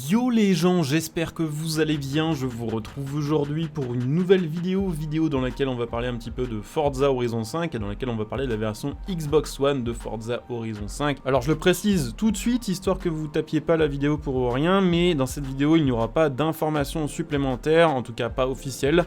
Yo les gens, j'espère que vous allez bien, je vous retrouve aujourd'hui pour une nouvelle vidéo dans laquelle on va parler un petit peu de Forza Horizon 5 et dans laquelle on va parler de la version Xbox One de Forza Horizon 5. Alors je le précise tout de suite, histoire que vous tapiez pas la vidéo pour rien, mais dans cette vidéo il n'y aura pas d'informations supplémentaires, en tout cas pas officielles,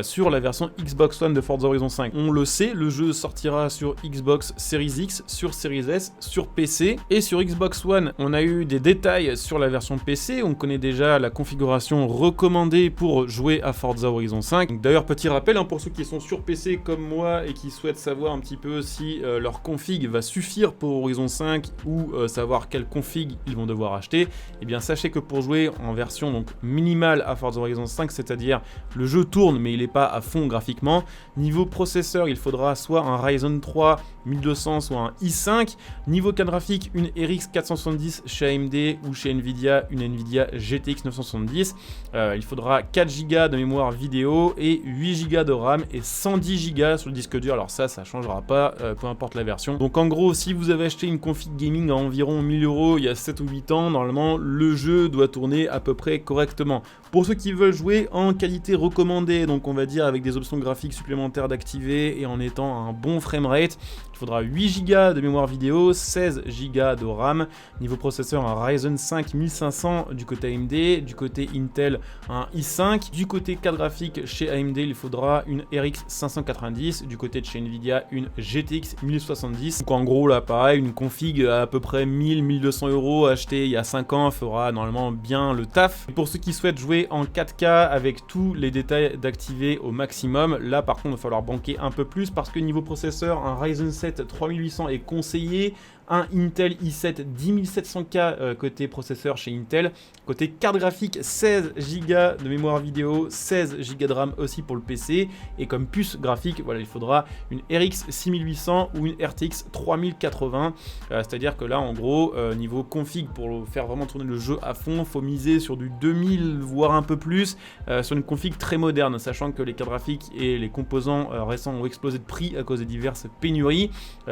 sur la version Xbox One de Forza Horizon 5. On le sait, le jeu sortira sur Xbox Series X, sur Series S, sur PC, et sur Xbox One on a eu des détails sur la version PC. On connaît déjà la configuration recommandée pour jouer à Forza Horizon 5. D'ailleurs, petit rappel, pour ceux qui sont sur PC comme moi et qui souhaitent savoir un petit peu si leur config va suffire pour Horizon 5 ou savoir quelle config ils vont devoir acheter, eh bien sachez que pour jouer en version donc minimale à Forza Horizon 5, c'est-à-dire le jeu tourne mais il n'est pas à fond graphiquement, niveau processeur, il faudra soit un Ryzen 3 1200, soit un i5. Niveau carte graphique, une RX 470 chez AMD ou chez Nvidia, une Nvidia GTX 970. Il faudra 4 Go de mémoire vidéo et 8 Go de RAM et 110 Go sur le disque dur. Alors ça changera pas, peu importe la version. Donc en gros, si vous avez acheté une config gaming à environ 1000 € il y a 7 ou 8 ans, normalement le jeu doit tourner à peu près correctement. Pour ceux qui veulent jouer en qualité recommandée, donc on va dire avec des options graphiques supplémentaires d'activer et en étant à un bon framerate, il faudra 8 Go de mémoire vidéo, 16 Go de RAM. Niveau processeur, un Ryzen 5 1500 du côté AMD, du côté Intel, un i5. Du côté carte graphique, chez AMD, il faudra une RX 590. Du côté de chez Nvidia, une GTX 1070. Donc en gros, là, pareil, une config à peu près 1000-1200 € achetée il y a 5 ans fera normalement bien le taf. Et pour ceux qui souhaitent jouer en 4K avec tous les détails d'activer au maximum, là par contre, il va falloir banquer un peu plus parce que niveau processeur, un Ryzen 7 3800 est conseillé, un Intel i7 10700K côté processeur chez Intel, côté carte graphique 16 Go de mémoire vidéo, 16 Go de RAM aussi pour le PC, et comme puce graphique, voilà, il faudra une RX 6800 ou une RTX 3080, c'est-à-dire que là en gros, niveau config, pour faire vraiment tourner le jeu à fond, faut miser sur du 2000 voire un peu plus, sur une config très moderne, sachant que les cartes graphiques et les composants récents ont explosé de prix à cause des diverses pénuries.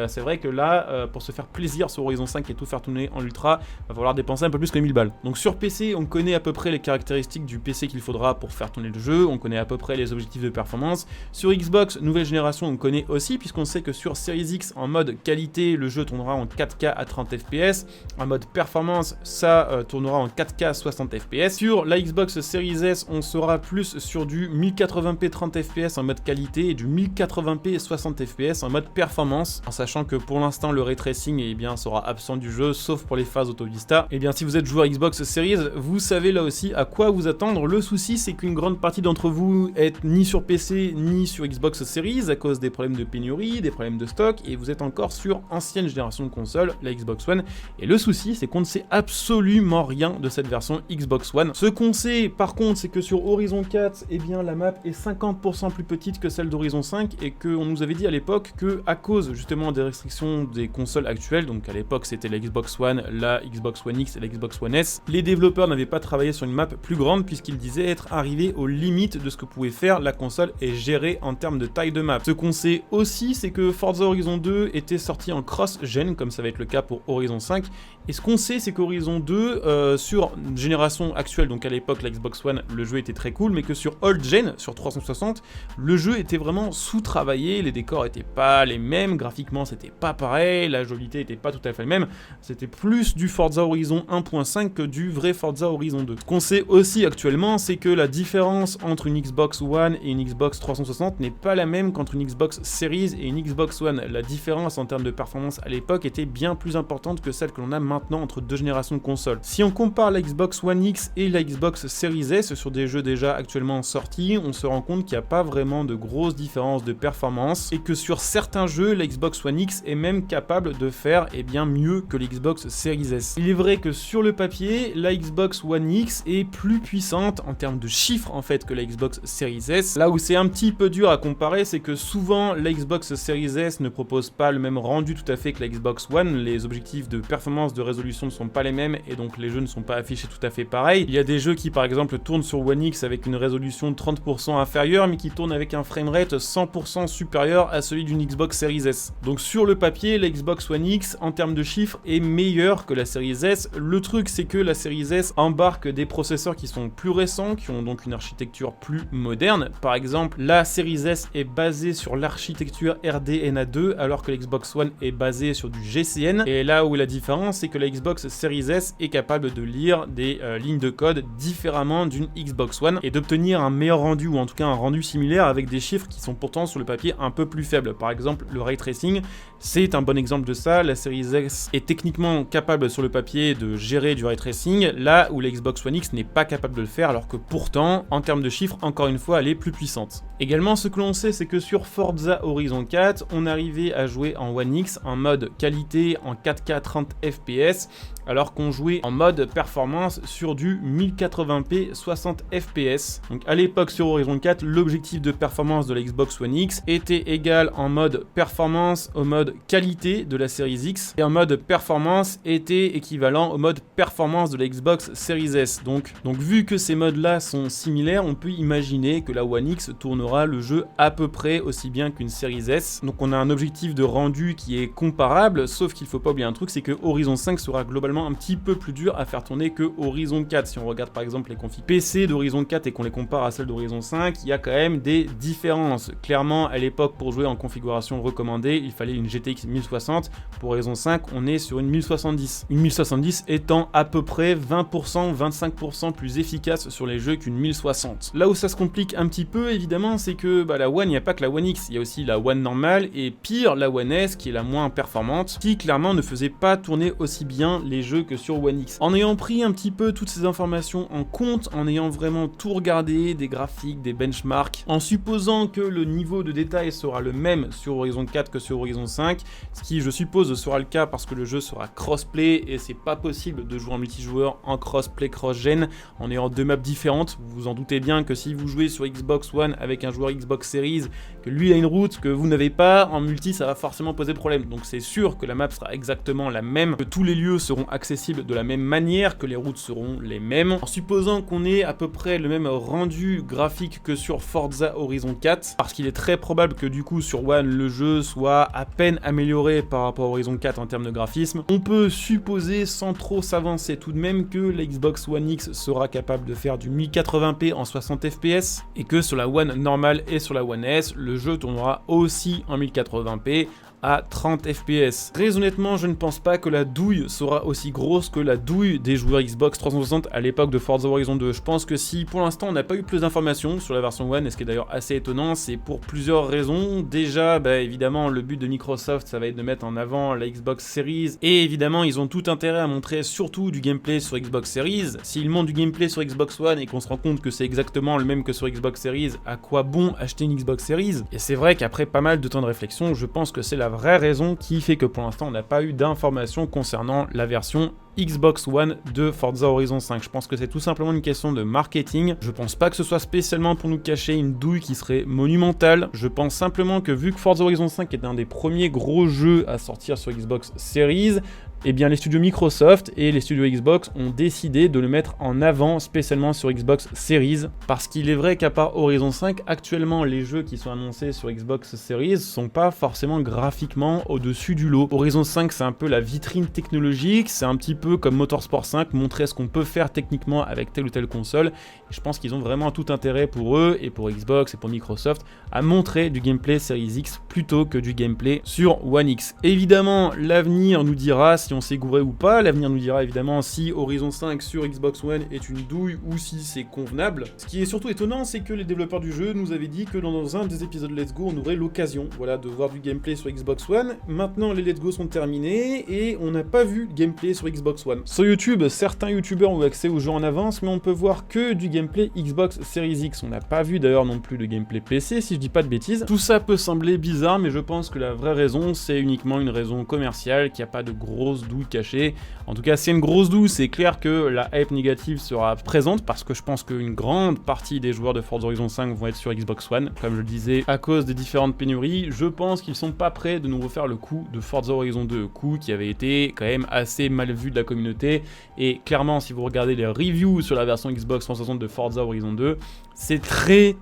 C'est vrai que là, pour se faire plaisir sur Horizon 5 et tout faire tourner en ultra, va falloir dépenser un peu plus que 1000 balles. Donc sur PC, on connaît à peu près les caractéristiques du PC qu'il faudra pour faire tourner le jeu, on connaît à peu près les objectifs de performance. Sur Xbox, nouvelle génération, on connaît aussi, puisqu'on sait que sur Series X, en mode qualité, le jeu tournera en 4K à 30 fps, en mode performance, ça tournera en 4K 60 fps. Sur la Xbox Series S, on sera plus sur du 1080p 30 fps en mode qualité et du 1080p 60 fps en mode performance, en sachant que pour l'instant le ray tracing sera absent du jeu, sauf pour les phases auto-vista. Et bien si vous êtes joueur Xbox Series, vous savez là aussi à quoi vous attendre. Le souci, c'est qu'une grande partie d'entre vous est ni sur PC ni sur Xbox Series à cause des problèmes de pénurie, des problèmes de stock, et vous êtes encore sur ancienne génération de console, la Xbox One. Et le souci, c'est qu'on ne sait absolument rien de cette version Xbox One. Ce qu'on sait par contre, c'est que sur Horizon 4, la map est 50% plus petite que celle d'Horizon 5, et qu'on nous avait dit à l'époque que à cause justement des restrictions des consoles actuelles, donc à l'époque c'était la Xbox One, la Xbox One X et la Xbox One S, les développeurs n'avaient pas travaillé sur une map plus grande puisqu'ils disaient être arrivés aux limites de ce que pouvait faire la console et gérer en termes de taille de map. Ce qu'on sait aussi, c'est que Forza Horizon 2 était sorti en cross-gen, comme ça va être le cas pour Horizon 5, et ce qu'on sait, c'est qu'Horizon 2, sur génération actuelle, donc à l'époque la Xbox One, le jeu était très cool, mais que sur old gen, sur 360, le jeu était vraiment sous-travaillé, les décors étaient pas les mêmes, graphiquement c'était pas pareil, la jouabilité était pas tout à fait le même, c'était plus du Forza Horizon 1.5 que du vrai Forza Horizon 2. Ce qu'on sait aussi actuellement, c'est que la différence entre une Xbox One et une Xbox 360 n'est pas la même qu'entre une Xbox Series et une Xbox One. La différence en termes de performance à l'époque était bien plus importante que celle que l'on a maintenant entre deux générations de consoles. Si on compare la Xbox One X et la Xbox Series S sur des jeux déjà actuellement sortis, on se rend compte qu'il n'y a pas vraiment de grosses différences de performance et que sur certains jeux, la Xbox One X est même capable de faire mieux que l'Xbox Series S. Il est vrai que sur le papier, la Xbox One X est plus puissante en termes de chiffres en fait que la Xbox Series S. Là où c'est un petit peu dur à comparer, c'est que souvent la Xbox Series S ne propose pas le même rendu tout à fait que la Xbox One. Les objectifs de performance, de résolution ne sont pas les mêmes et donc les jeux ne sont pas affichés tout à fait pareil. Il y a des jeux qui par exemple tournent sur One X avec une résolution 30% inférieure mais qui tournent avec un framerate 100% supérieur à celui d'une Xbox Series S. Donc sur le papier, la Xbox One X X en termes de chiffres est meilleure que la série S. Le truc c'est que la série S embarque des processeurs qui sont plus récents, qui ont donc une architecture plus moderne. Par exemple, la série S est basée sur l'architecture RDNA2 alors que l'Xbox One est basée sur du GCN. Et là où la différence, c'est que la Xbox Series S est capable de lire des lignes de code différemment d'une Xbox One et d'obtenir un meilleur rendu, ou en tout cas un rendu similaire avec des chiffres qui sont pourtant sur le papier un peu plus faibles. Par exemple, le ray tracing, c'est un bon exemple de ça. La Series S est techniquement capable sur le papier de gérer du ray tracing, là où la Xbox One X n'est pas capable de le faire, alors que pourtant, en termes de chiffres, encore une fois, elle est plus puissante. Également, ce que l'on sait, c'est que sur Forza Horizon 4, on arrivait à jouer en One X en mode qualité en 4K 30 FPS, alors qu'on jouait en mode performance sur du 1080p 60 fps. Donc à l'époque sur Horizon 4, l'objectif de performance de la Xbox One X était égal en mode performance au mode qualité de la Series X, et en mode performance était équivalent au mode performance de la Xbox Series S. Donc vu que ces modes là sont similaires, on peut imaginer que la One X tournera le jeu à peu près aussi bien qu'une Series S. Donc on a un objectif de rendu qui est comparable, sauf qu'il faut pas oublier un truc, c'est que Horizon 5 sera globalement un petit peu plus dur à faire tourner que Horizon 4. Si on regarde par exemple les configs PC d'Horizon 4 et qu'on les compare à celles d'Horizon 5, il y a quand même des différences. Clairement, à l'époque, pour jouer en configuration recommandée, il fallait une GTX 1060. Pour Horizon 5, on est sur une 1070. Une 1070 étant à peu près 20%, 25% plus efficace sur les jeux qu'une 1060. Là où ça se complique un petit peu, évidemment, c'est que la One, il n'y a pas que la One X, il y a aussi la One normale, et pire, la One S, qui est la moins performante, qui clairement ne faisait pas tourner aussi bien les jeux que sur One X. En ayant pris un petit peu toutes ces informations en compte, en ayant vraiment tout regardé, des graphiques, des benchmarks, en supposant que le niveau de détail sera le même sur Horizon 4 que sur Horizon 5, ce qui je suppose sera le cas parce que le jeu sera crossplay et c'est pas possible de jouer en multijoueur en crossplay cross-gen en ayant deux maps différentes. Vous vous en doutez bien que si vous jouez sur Xbox One avec un joueur Xbox Series, que lui a une route que vous n'avez pas, en multi ça va forcément poser problème. Donc c'est sûr que la map sera exactement la même, que tous les lieux seront accessibles de la même manière, que les routes seront les mêmes. En supposant qu'on ait à peu près le même rendu graphique que sur Forza Horizon 4, parce qu'il est très probable que du coup sur One le jeu soit à peine amélioré par rapport à Horizon 4 en termes de graphisme, on peut supposer sans trop s'avancer tout de même que la Xbox One X sera capable de faire du 1080p en 60 fps et que sur la One normale et sur la One S, le jeu tournera aussi en 1080p à 30 fps. Très honnêtement, je ne pense pas que la douille sera aussi grosse que la douille des joueurs Xbox 360 à l'époque de Forza Horizon 2. Je pense que si pour l'instant on n'a pas eu plus d'informations sur la version One, et ce qui est d'ailleurs assez étonnant, c'est pour plusieurs raisons. Déjà, évidemment, le but de Microsoft, ça va être de mettre en avant la Xbox Series, et évidemment, ils ont tout intérêt à montrer surtout du gameplay sur Xbox Series. S'ils montrent du gameplay sur Xbox One et qu'on se rend compte que c'est exactement le même que sur Xbox Series, à quoi bon acheter une Xbox Series? Et c'est vrai qu'après pas mal de temps de réflexion, je pense que c'est la vraie raison qui fait que pour l'instant on n'a pas eu d'informations concernant la version Xbox One de Forza Horizon 5. Je pense que c'est tout simplement une question de marketing. Je pense pas que ce soit spécialement pour nous cacher une douille qui serait monumentale. Je pense simplement que vu que Forza Horizon 5 est un des premiers gros jeux à sortir sur Xbox Series, eh bien les studios Microsoft et les studios Xbox ont décidé de le mettre en avant spécialement sur Xbox Series, parce qu'il est vrai qu'à part Horizon 5, actuellement les jeux qui sont annoncés sur Xbox Series sont pas forcément graphiquement au-dessus du lot. Horizon 5 c'est un peu la vitrine technologique, c'est un petit peu comme Motorsport 5, montrer ce qu'on peut faire techniquement avec telle ou telle console, et je pense qu'ils ont vraiment tout intérêt pour eux et pour Xbox et pour Microsoft à montrer du gameplay Series X plutôt que du gameplay sur One X. Évidemment l'avenir nous dira si on s'est gouré ou pas, l'avenir nous dira évidemment si Horizon 5 sur Xbox One est une douille ou si c'est convenable. Ce qui est surtout étonnant, c'est que les développeurs du jeu nous avaient dit que dans un des épisodes Let's Go, on aurait l'occasion de voir du gameplay sur Xbox One. Maintenant les Let's Go sont terminés et on n'a pas vu de gameplay sur Xbox One. Sur YouTube, certains youtubeurs ont accès au jeu en avance, mais on peut voir que du gameplay Xbox Series X. On n'a pas vu d'ailleurs non plus de gameplay PC, si je dis pas de bêtises. Tout ça peut sembler bizarre, mais je pense que la vraie raison, c'est uniquement une raison commerciale, qu'il n'y a pas de gros grosse douille cachée. En tout cas, s'il y a une grosse douille, c'est clair que la hype négative sera présente parce que je pense qu'une grande partie des joueurs de Forza Horizon 5 vont être sur Xbox One. Comme je le disais, à cause des différentes pénuries, je pense qu'ils sont pas prêts de nous refaire le coup de Forza Horizon 2, coup qui avait été quand même assez mal vu de la communauté. Et clairement, si vous regardez les reviews sur la version Xbox 360 de Forza Horizon 2, c'est très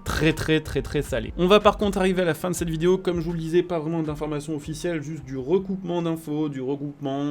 salé. On va par contre arriver à la fin de cette vidéo, comme je vous le disais, pas vraiment d'informations officielles, juste du recoupement d'infos,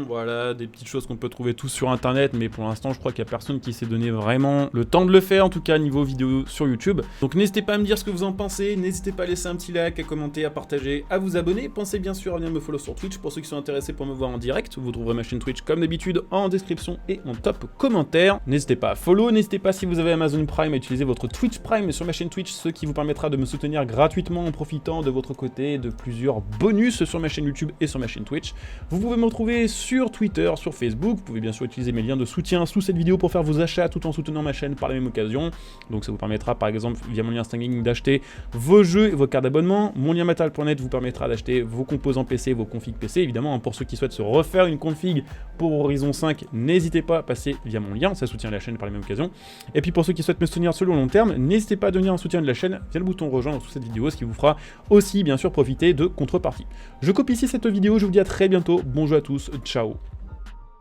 voilà, des petites choses qu'on peut trouver tous sur internet, mais pour l'instant je crois qu'il n'y a personne qui s'est donné vraiment le temps de le faire, en tout cas niveau vidéo sur YouTube. Donc n'hésitez pas à me dire ce que vous en pensez, n'hésitez pas à laisser un petit like, à commenter, à partager, à vous abonner. Pensez bien sûr à venir me follow sur Twitch pour ceux qui sont intéressés pour me voir en direct. Vous trouverez ma chaîne Twitch comme d'habitude en description et en top commentaire. N'hésitez pas à follow, n'hésitez pas si vous avez Amazon Prime à utiliser votre Twitch Prime sur ma chaîne Twitch, ce qui vous permettra de me soutenir gratuitement en profitant de votre côté de plusieurs bonus sur ma chaîne YouTube et sur ma chaîne Twitch. Vous pouvez me retrouver sur Twitter, sur Facebook, vous pouvez bien sûr utiliser mes liens de soutien sous cette vidéo pour faire vos achats tout en soutenant ma chaîne par la même occasion. Donc ça vous permettra par exemple via mon lien Stinging d'acheter vos jeux et vos cartes d'abonnement. Mon lien Matal.net vous permettra d'acheter vos composants PC, vos configs PC. Évidemment, pour ceux qui souhaitent se refaire une config pour Horizon 5, n'hésitez pas à passer via mon lien, ça soutient la chaîne par la même occasion. Et puis pour ceux qui souhaitent me soutenir sur le long terme, n'hésitez pas à devenir un soutien de la chaîne via le bouton rejoindre sous cette vidéo, ce qui vous fera aussi bien sûr profiter de contrepartie. Je coupe ici cette vidéo, je vous dis à très bientôt, bon jeu à tous, ciao.